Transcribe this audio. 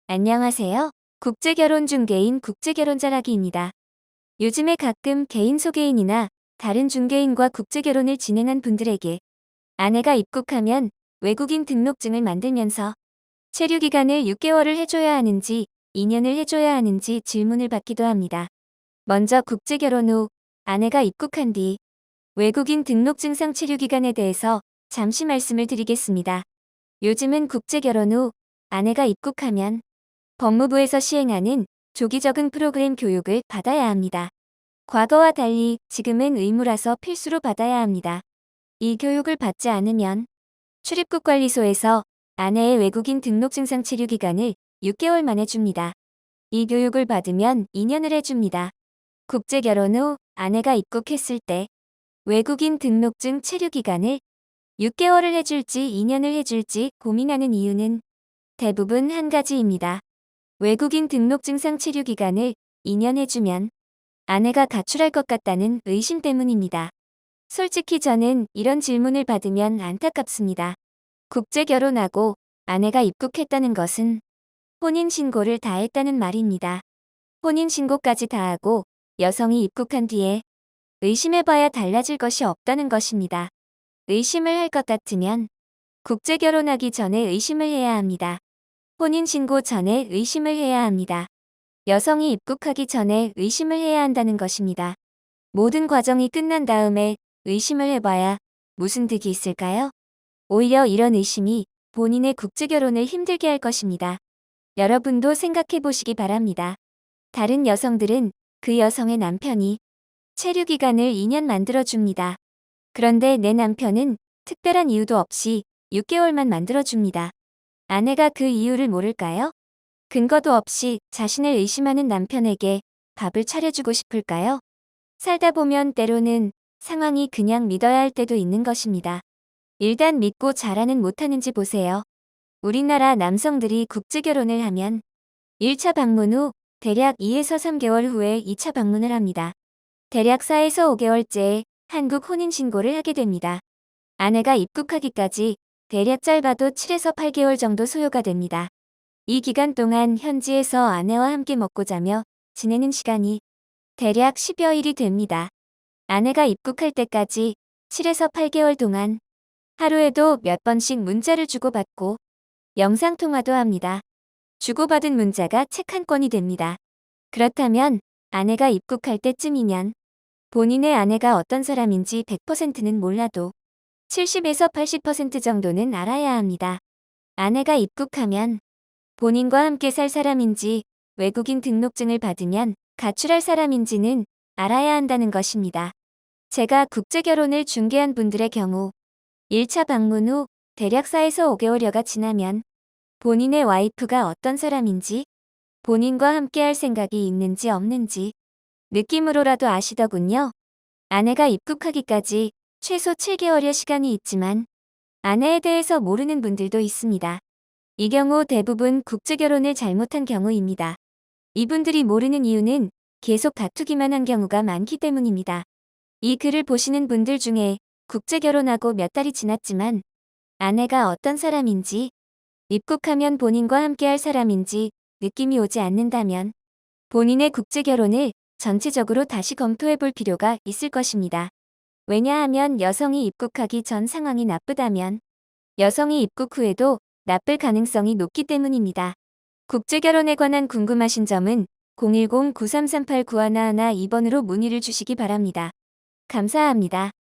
안녕하세요. 국제결혼 중개인 국제결혼자라기입니다. 요즘에 가끔 개인 소개인이나 다른 중개인과 국제결혼을 진행한 분들에게 아내가 입국하면 외국인 등록증을 만들면서 체류기간을 6개월을 해줘야 하는지 2년을 해줘야 하는지 질문을 받기도 합니다. 먼저 국제결혼 후 아내가 입국한 뒤 외국인 등록증상 체류기간에 대해서 잠시 말씀을 드리겠습니다. 요즘은 국제결혼 후 아내가 입국하면 법무부에서 시행하는 조기 적응 프로그램 교육을 받아야 합니다. 과거와 달리 지금은 의무라서 필수로 받아야 합니다. 이 교육을 받지 않으면 출입국관리소에서 아내의 외국인 등록증상 체류 기간을 6개월 만에 줍니다. 이 교육을 받으면 2년을 해줍니다. 국제결혼 후 아내가 입국했을 때 외국인 등록증 체류 기간을 6개월을 해줄지 2년을 해줄지 고민하는 이유는 대부분 한 가지입니다. 외국인 등록증상 체류 기간을 2년 해주면 아내가 가출할 것 같다는 의심 때문입니다. 솔직히 저는 이런 질문을 받으면 안타깝습니다. 국제 결혼하고 아내가 입국했다는 것은 혼인신고를 다 했다는 말입니다. 혼인신고까지 다 하고 여성이 입국한 뒤에 의심해봐야 달라질 것이 없다는 것입니다. 의심을 할 것 같으면 국제 결혼하기 전에 의심을 해야 합니다. 혼인신고 전에 의심을 해야 합니다. 여성이 입국하기 전에 의심을 해야 한다는 것입니다. 모든 과정이 끝난 다음에 의심을 해봐야 무슨 득이 있을까요? 오히려 이런 의심이 본인의 국제결혼을 힘들게 할 것입니다. 여러분도 생각해 보시기 바랍니다. 다른 여성들은 그 여성의 남편이 체류기간을 2년 만들어줍니다. 그런데 내 남편은 특별한 이유도 없이 6개월만 만들어줍니다. 아내가 그 이유를 모를까요? 근거도 없이 자신을 의심하는 남편에게 밥을 차려주고 싶을까요? 살다 보면 때로는 상황이 그냥 믿어야 할 때도 있는 것입니다. 일단 믿고 잘하는 못하는지 보세요. 우리나라 남성들이 국제결혼을 하면 1차 방문 후 대략 2에서 3개월 후에 2차 방문을 합니다. 대략 4에서 5개월째에 한국 혼인신고를 하게 됩니다. 아내가 입국하기까지 대략 짧아도 7에서 8개월 정도 소요가 됩니다. 이 기간 동안 현지에서 아내와 함께 먹고 자며 지내는 시간이 대략 10여일이 됩니다. 아내가 입국할 때까지 7에서 8개월 동안 하루에도 몇 번씩 문자를 주고받고 영상통화도 합니다. 주고받은 문자가 책 한 권이 됩니다. 그렇다면 아내가 입국할 때쯤이면 본인의 아내가 어떤 사람인지 100%는 몰라도 70에서 80% 정도는 알아야 합니다. 아내가 입국하면 본인과 함께 살 사람인지 외국인 등록증을 받으면 가출할 사람인지는 알아야 한다는 것입니다. 제가 국제결혼을 중개한 분들의 경우 1차 방문 후 대략 4에서 5개월여가 지나면 본인의 와이프가 어떤 사람인지 본인과 함께 할 생각이 있는지 없는지 느낌으로라도 아시더군요. 아내가 입국하기까지 최소 7개월여 시간이 있지만 아내에 대해서 모르는 분들도 있습니다. 이 경우 대부분 국제결혼을 잘못한 경우입니다. 이분들이 모르는 이유는 계속 다투기만 한 경우가 많기 때문입니다. 이 글을 보시는 분들 중에 국제결혼하고 몇 달이 지났지만 아내가 어떤 사람인지 입국하면 본인과 함께 할 사람인지 느낌이 오지 않는다면 본인의 국제결혼을 전체적으로 다시 검토해 볼 필요가 있을 것입니다. 왜냐하면 여성이 입국하기 전 상황이 나쁘다면 여성이 입국 후에도 나쁠 가능성이 높기 때문입니다. 국제결혼에 관한 궁금하신 점은 010-9338-9111 2번으로 문의를 주시기 바랍니다. 감사합니다.